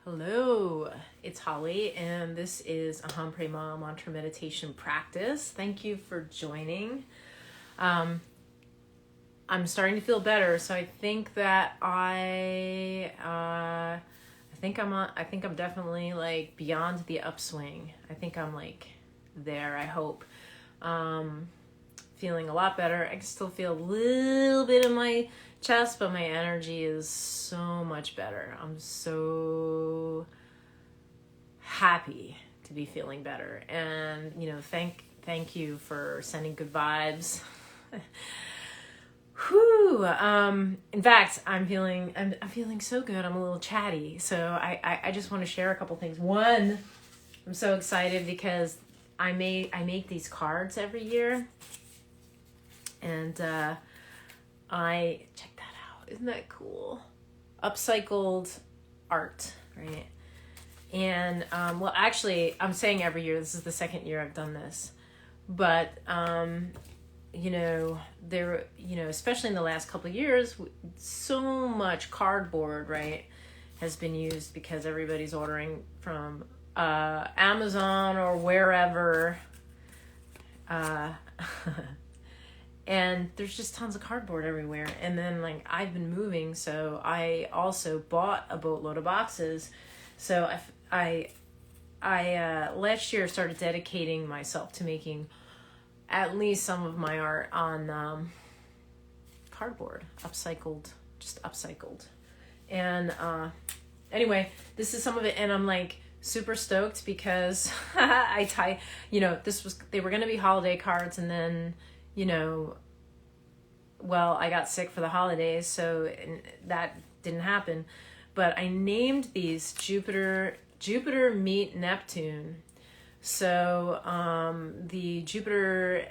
Hello, it's Holly, and this is aham, prema mantra meditation practice. Thank you for joining. I'm starting to feel better, so I think that I think I'm definitely like beyond the upswing. I think I'm like there. I hope. Feeling a lot better. I can still feel a little bit in my chest, but my energy is so much better. I'm so happy to be feeling better, and thank you for sending good vibes. Whew. In fact, I'm feeling so good. I'm a little chatty, so I just want to share a couple things. One, I'm so excited because I make these cards every year. And I check that out. Isn't that cool? Upcycled art, right? And well, actually, I'm saying every year. This is the second year I've done this, but especially in the last couple of years, so much cardboard, right, has been used because everybody's ordering from Amazon or wherever. And there's just tons of cardboard everywhere. And then like I've been moving, so I also bought a boatload of boxes. So I last year started dedicating myself to making at least some of my art on cardboard, upcycled. And anyway, this is some of it, and I'm like super stoked because they were going to be holiday cards, and then I got sick for the holidays, so that didn't happen. But I named these Jupiter meet Neptune. So the Jupiter,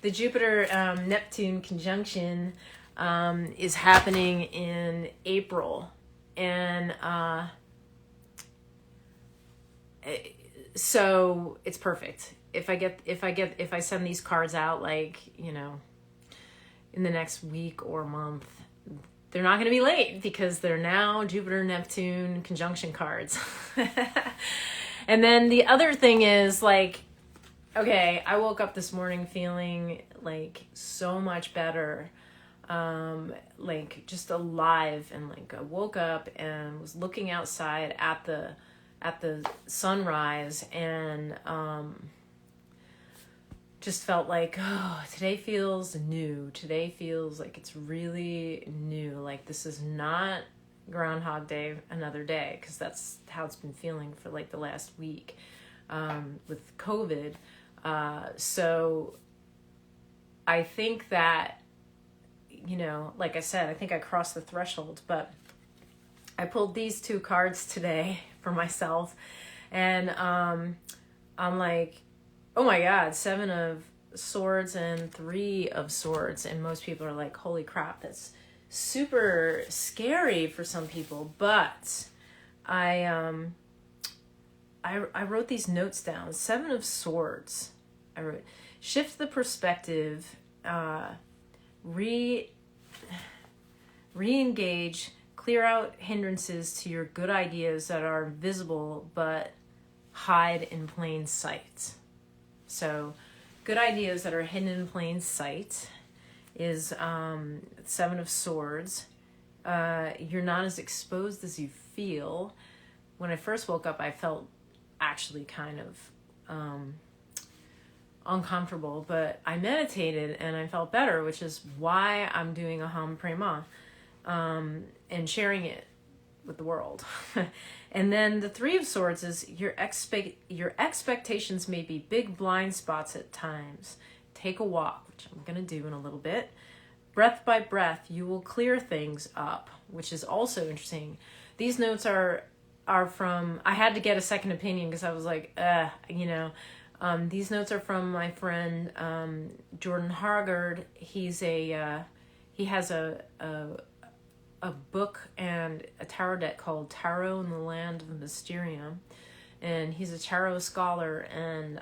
the Jupiter Neptune conjunction is happening in April, and so it's perfect. If I send these cards out in the next week or month, they're not going to be late because they're now Jupiter Neptune conjunction cards. And then the other thing is I woke up this morning feeling like so much better, just alive, and I woke up and was looking outside at the sunrise, and just felt like, oh, today feels new. Today feels like it's really new. Like this is not Groundhog Day, another day, because that's how it's been feeling for like the last week with COVID. So I think that, like I said, I think I crossed the threshold, but I pulled these two cards today for myself, and I'm like, oh my God, 7 of Swords and 3 of Swords. And most people are like, holy crap, that's super scary for some people. But I wrote these notes down. 7 of Swords. I wrote, shift the perspective, re-engage, clear out hindrances to your good ideas that are visible but hide in plain sight. So good ideas that are hidden in plain sight is 7 of Swords. You're not as exposed as you feel. When I first woke up, I felt actually kind of uncomfortable, but I meditated and I felt better, which is why I'm doing aham, prema, and sharing it with the world. And then the 3 of Swords is your expectations may be big blind spots at times. Take a walk, which I'm going to do in a little bit. Breath by breath, you will clear things up, which is also interesting. These notes are from, I had to get a second opinion because I was like, these notes are from my friend Jordan Hargard. He has a book and a tarot deck called Tarot in the Land of the Mysterium, and he's a tarot scholar, and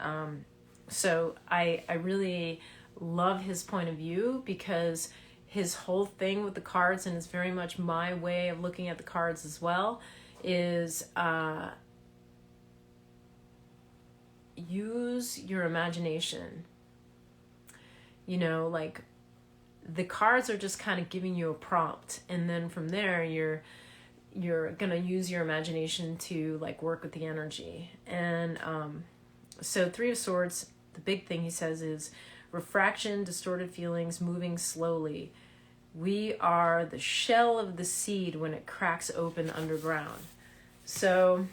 so I really love his point of view because his whole thing with the cards, and it's very much my way of looking at the cards as well, is use your imagination. You know, like the cards are just kind of giving you a prompt, and then from there you're gonna use your imagination to like work with the energy. And so Three of Swords, the big thing he says is refraction, distorted feelings, moving slowly. We are the shell of the seed when it cracks open underground. So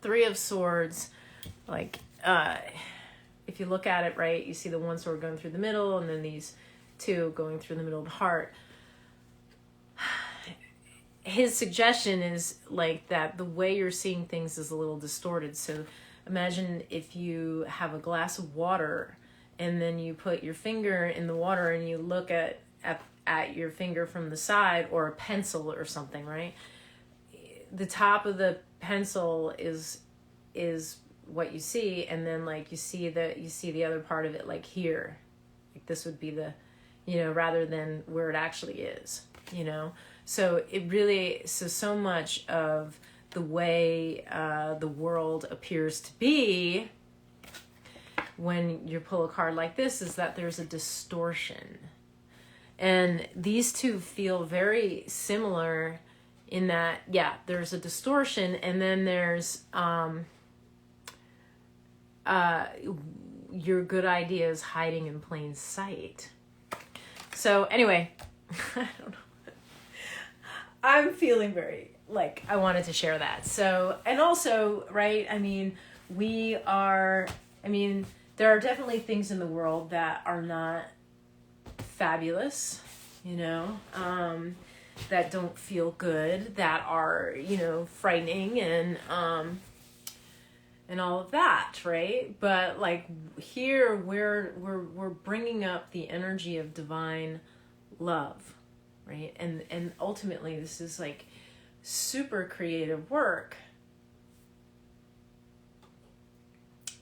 Three of Swords, like if you look at it, right, you see the one sword going through the middle, and then these two going through the middle of the heart. His suggestion is like that the way you're seeing things is a little distorted. So imagine if you have a glass of water, and then you put your finger in the water and you look at your finger from the side, or a pencil or something, right? The top of the pencil is what you see, and then like you see the other part of it, like here, like this would be the, you know, rather than where it actually is, you know. So it really, so much of the way the world appears to be when you pull a card like this is that there's a distortion. And these two feel very similar in that, yeah, there's a distortion, and then there's your good ideas hiding in plain sight. So anyway, I don't know. I'm feeling very, like, I wanted to share that. So, and also, right, I mean, there are definitely things in the world that are not fabulous, you know, that don't feel good, that are, you know, frightening, and all of that, right? But like here, we're bringing up the energy of divine love, right? And ultimately, this is like super creative work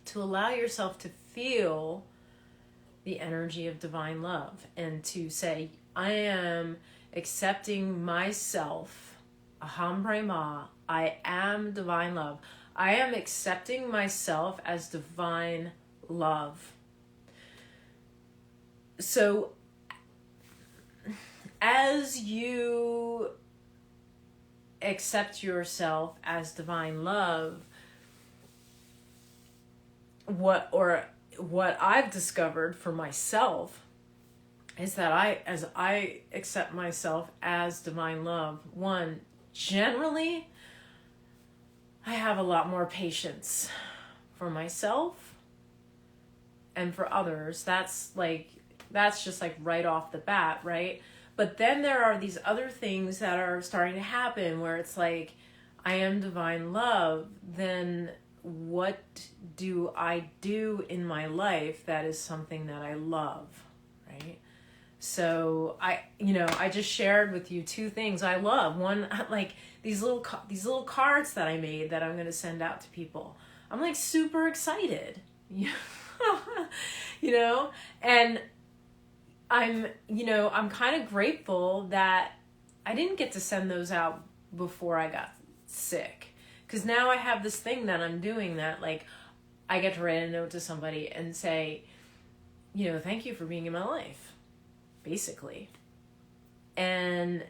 to allow yourself to feel the energy of divine love, and to say, I am accepting myself, aham, prema, I am divine love. I am accepting myself as divine love. So as you accept yourself as divine love, what I've discovered for myself is that as I accept myself as divine love, one, generally, I have a lot more patience for myself and for others. That's just like right off the bat, right? But then there are these other things that are starting to happen where it's like, I am divine love, then what do I do in my life that is something that I love, right? So I just shared with you two things I love. One, like these little cards that I made that I'm going to send out to people. I'm like super excited, you know, and I'm kind of grateful that I didn't get to send those out before I got sick. Because now I have this thing that I'm doing that, like, I get to write a note to somebody and say, you know, thank you for being in my life, basically. And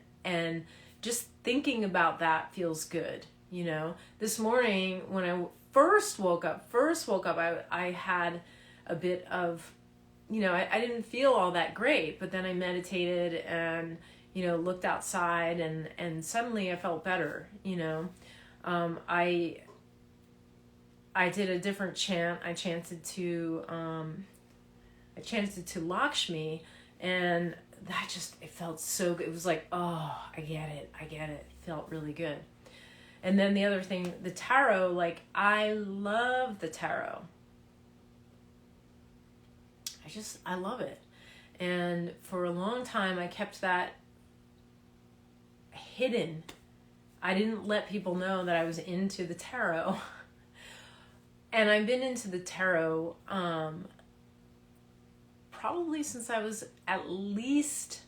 just thinking about that feels good, you know. This morning, when I first woke up, I had a bit of, you know, I didn't feel all that great, but then I meditated and, you know, looked outside, and suddenly I felt better, you know. I did a different chant. I chanted to Lakshmi, and it felt so good. It was like, oh, I get it. It felt really good. And then the other thing, the tarot, like, I love the tarot. I love it. And for a long time, I kept that hidden. I didn't let people know that I was into the tarot. And I've been into the tarot probably since I was at least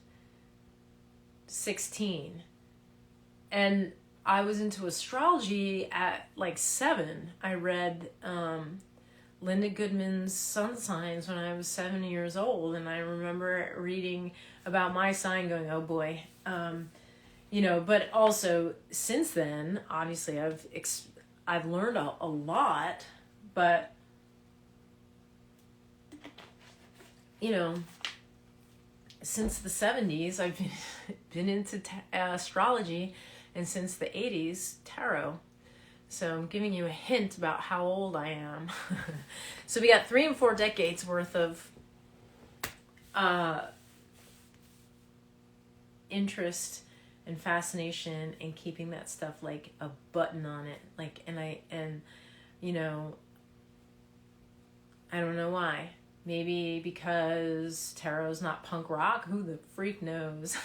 16. And I was into astrology at like 7. I read Linda Goodman's sun signs when I was 7 years old, and I remember reading about my sign going, oh boy. But also since then, obviously I've learned a lot, but since the 70s, I've been into astrology, and since the 80s, tarot. So I'm giving you a hint about how old I am. So we got 3 and 4 decades worth of interest and fascination and keeping that stuff like a button on it. I don't know why. Maybe because tarot's not punk rock. Who the freak knows?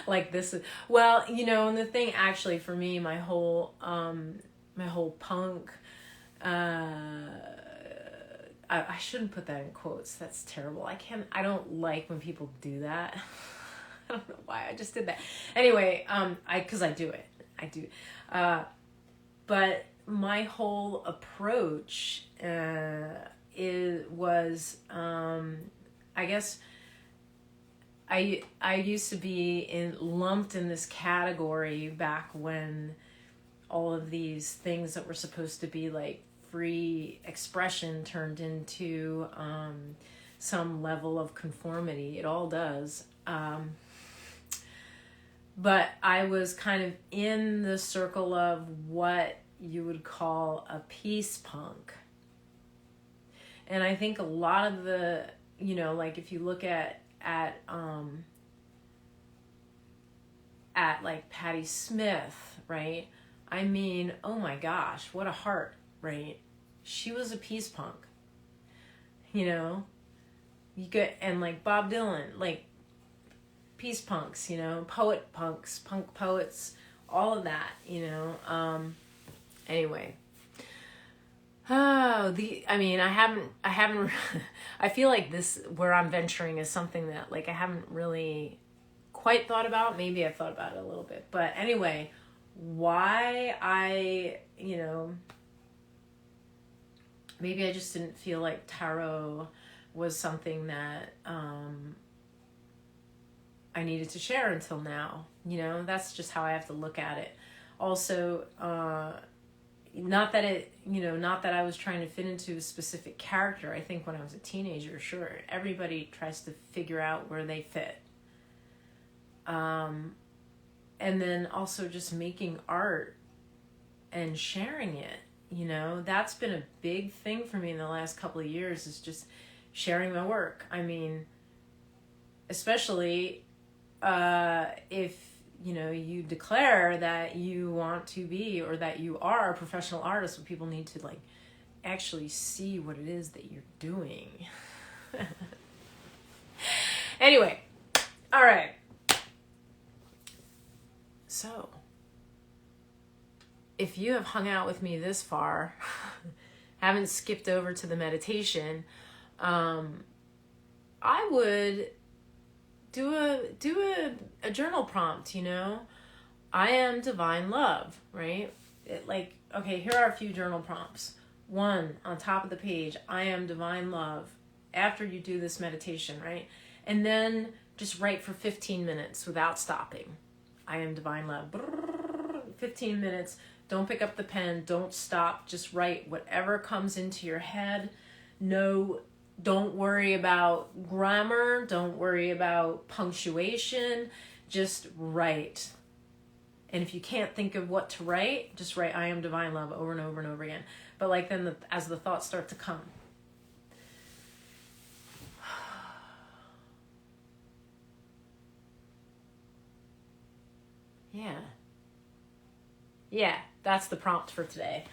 Like this is, well, and the thing actually for me, my whole punk, I shouldn't put that in quotes. That's terrible. I don't like when people do that. I don't know why I just did that. Anyway, cause I do it. I do. But my whole approach, was, I guess, I used to be lumped in this category back when all of these things that were supposed to be like free expression turned into some level of conformity. It all does. But I was kind of in the circle of what you would call a peace punk. And I think a lot of the, like if you look at like Patti Smith, right? I mean, oh my gosh, what a heart, right? She was a peace punk, you get, and like Bob Dylan, like peace punks, poet punks, punk poets, all of that, anyway. Oh, I haven't, I feel like this, where I'm venturing is something that like I haven't really quite thought about. Maybe I've thought about it a little bit, but anyway, why maybe I just didn't feel like tarot was something that, I needed to share until now, that's just how I have to look at it. Also, not that I was trying to fit into a specific character. I think when I was a teenager, sure, everybody tries to figure out where they fit. And then also just making art and sharing it, that's been a big thing for me in the last couple of years, is just sharing my work. I mean, especially if you declare that you want to be, or that you are a professional artist, but people need to like actually see what it is that you're doing. Anyway, all right. So, if you have hung out with me this far, haven't skipped over to the meditation, I would do a journal prompt, I am divine love, right? Okay, here are a few journal prompts. 1, on top of the page, I am divine love, after you do this meditation, right? And then just write for 15 minutes without stopping. I am divine love. 15 minutes. Don't pick up the pen. Don't stop. Just write whatever comes into your head. Don't worry about grammar. Don't worry about punctuation. Just write. And if you can't think of what to write, just write I am divine love over and over and over again. But like then as the thoughts start to come. Yeah, that's the prompt for today.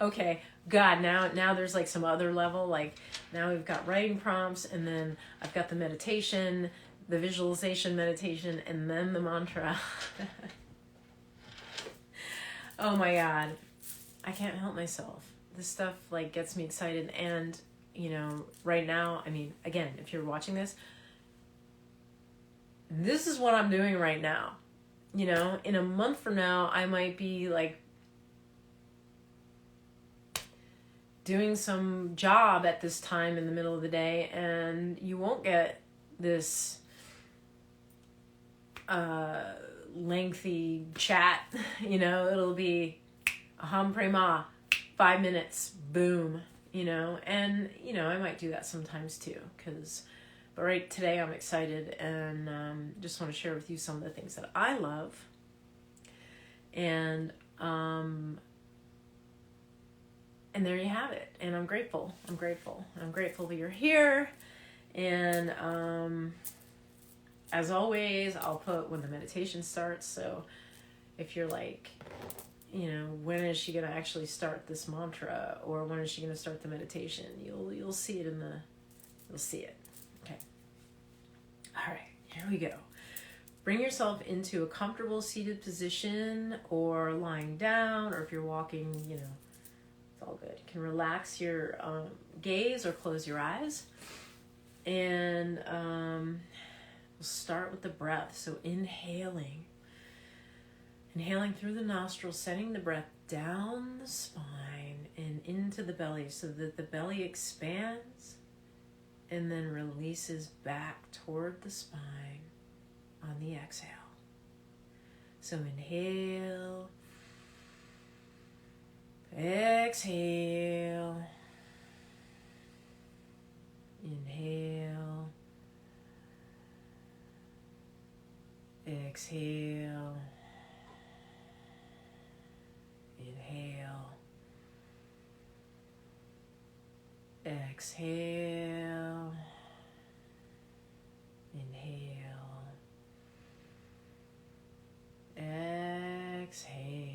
Okay, God, now there's like some other level, like now we've got writing prompts, and then I've got the meditation, the visualization meditation, and then the mantra. Oh my God, I can't help myself. This stuff like gets me excited, and right now, again, if you're watching this is what I'm doing right now. In a month from now, I might be like doing some job at this time in the middle of the day, and you won't get this lengthy chat. It'll be aham prema, 5 minutes, boom. And I might do that sometimes too, but right today I'm excited, and just want to share with you some of the things that I love. And there you have it. And I'm grateful that you're here. And as always, I'll put when the meditation starts. So if you're like, when is she going to actually start this mantra, or when is she going to start the meditation, you'll see it you'll see it. Okay. All right, here we go. Bring yourself into a comfortable seated position, or lying down, or if you're walking, it's all good. You can relax your gaze or close your eyes. And we'll start with the breath. So inhaling through the nostrils, sending the breath down the spine and into the belly, so that the belly expands and then releases back toward the spine on the exhale. So inhale, exhale, inhale, exhale, inhale, exhale, inhale, exhale.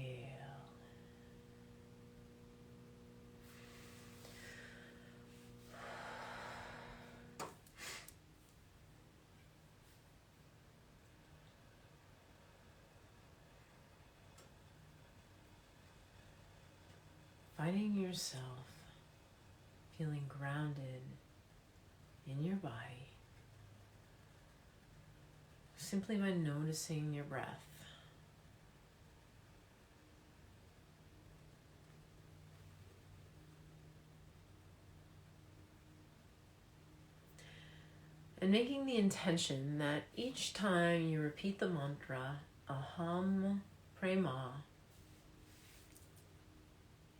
Finding yourself feeling grounded in your body simply by noticing your breath. And making the intention that each time you repeat the mantra, aham prema,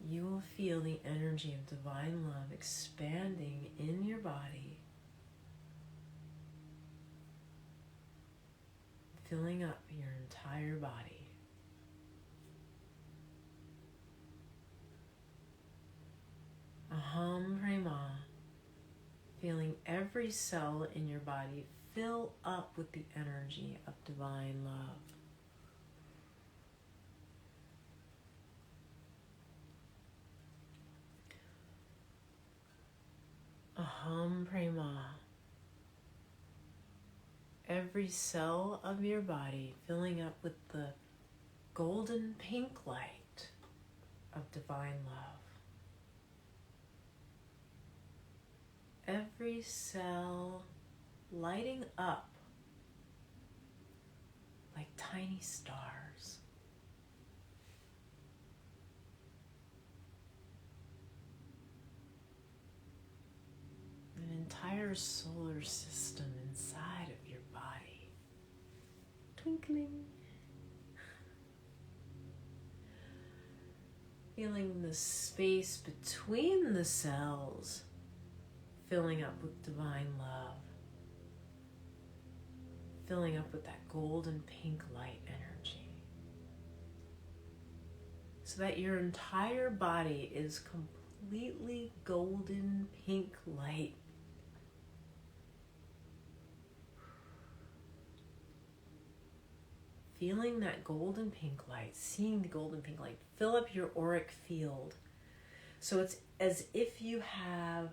you will feel the energy of divine love expanding in your body, filling up your entire body. Aham prema, feeling every cell in your body fill up with the energy of divine love. Aham prema, every cell of your body filling up with the golden pink light of divine love. Every cell lighting up like tiny stars. An entire solar system inside of your body, twinkling. Feeling the space between the cells filling up with divine love, filling up with that golden pink light energy, so that your entire body is completely golden pink light. Feeling that golden pink light, seeing the golden pink light fill up your auric field. So it's as if you have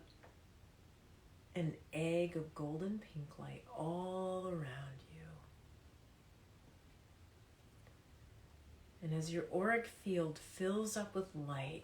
an egg of golden pink light all around you. And as your auric field fills up with light,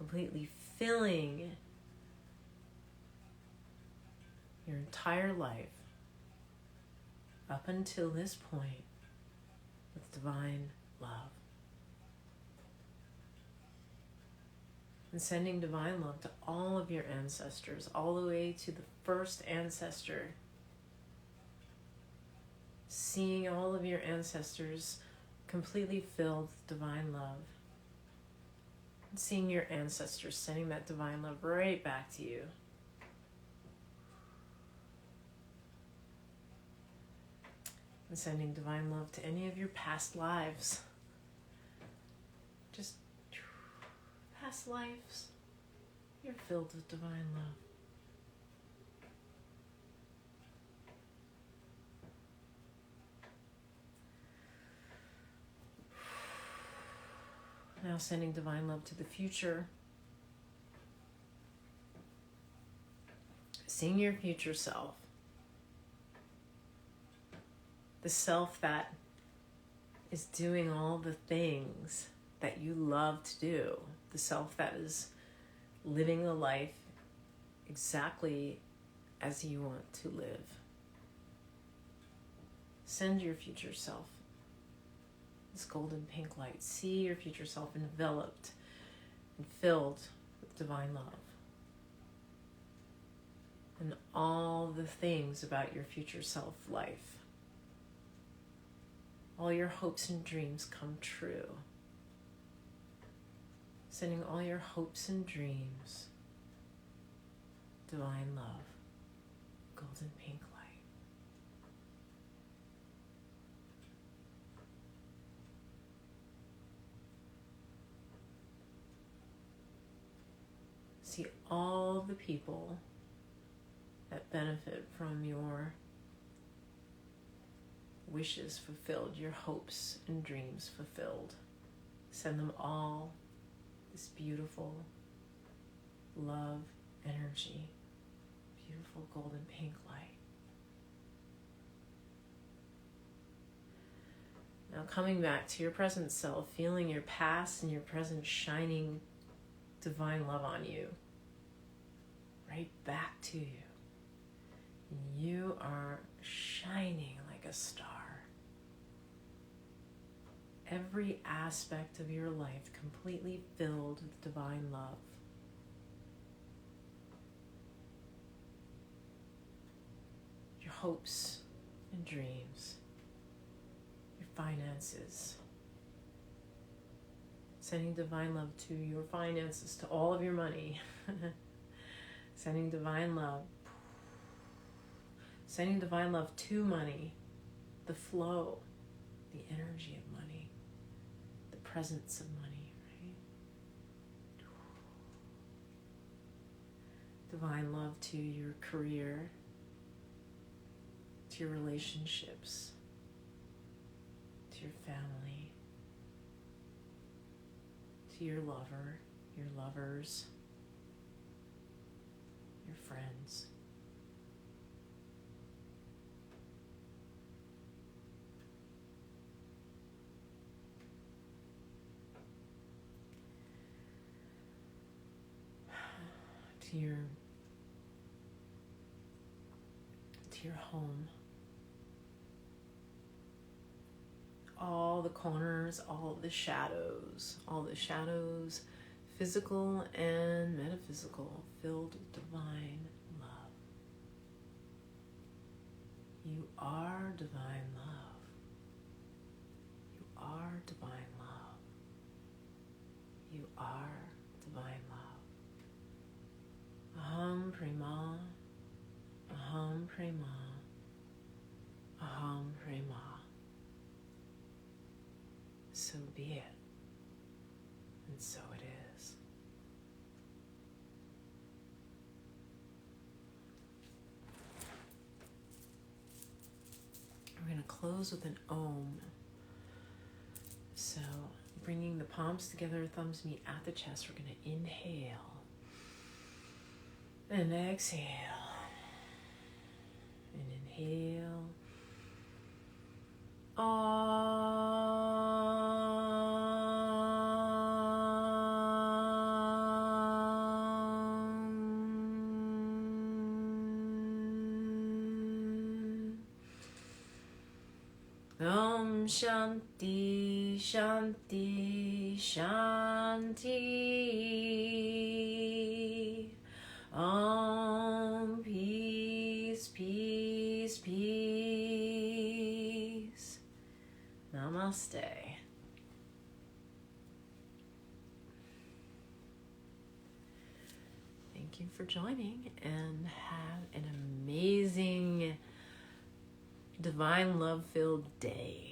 completely filling your entire life up until this point with divine love. And sending divine love to all of your ancestors, all the way to the first ancestor. Seeing all of your ancestors completely filled with divine love. And seeing your ancestors sending that divine love right back to you. And sending divine love to any of your past lives. Just past lives, you're filled with divine love. Now sending divine love to the future. Seeing your future self. The self that is doing all the things that you love to do. The self that is living a life exactly as you want to live. Send your future self this golden pink light. See your future self enveloped and filled with divine love. And all the things about your future self life. All your hopes and dreams come true. Sending all your hopes and dreams, divine love, golden pink light. See all the people that benefit from your wishes fulfilled, your hopes and dreams fulfilled. Send them all this beautiful love energy, beautiful golden pink light. Now coming back to your present self, feeling your past and your present shining divine love on you, right back to you. And you are shining like a star. Every aspect of your life completely filled with divine love. Your hopes and dreams, your finances. Sending divine love to your finances, to all of your money. Sending divine love. Sending divine love to money, the flow, the energy of money. Presence of money, right? Divine love to your career, to your relationships, to your family, to your lover, your lovers, your friends. To your home, all the corners, all the shadows, physical and metaphysical, filled with divine love. You are divine love. You are divine love. You are divine love. Aham, prema, aham, prema, aham, prema. So be it, and so it is. We're going to close with an om. So bringing the palms together, thumbs meet at the chest, we're going to inhale. And exhale. And inhale. Om Shanti, Shanti, Shanti. Om peace, peace, peace. Namaste. Thank you for joining, and have an amazing, divine love-filled day.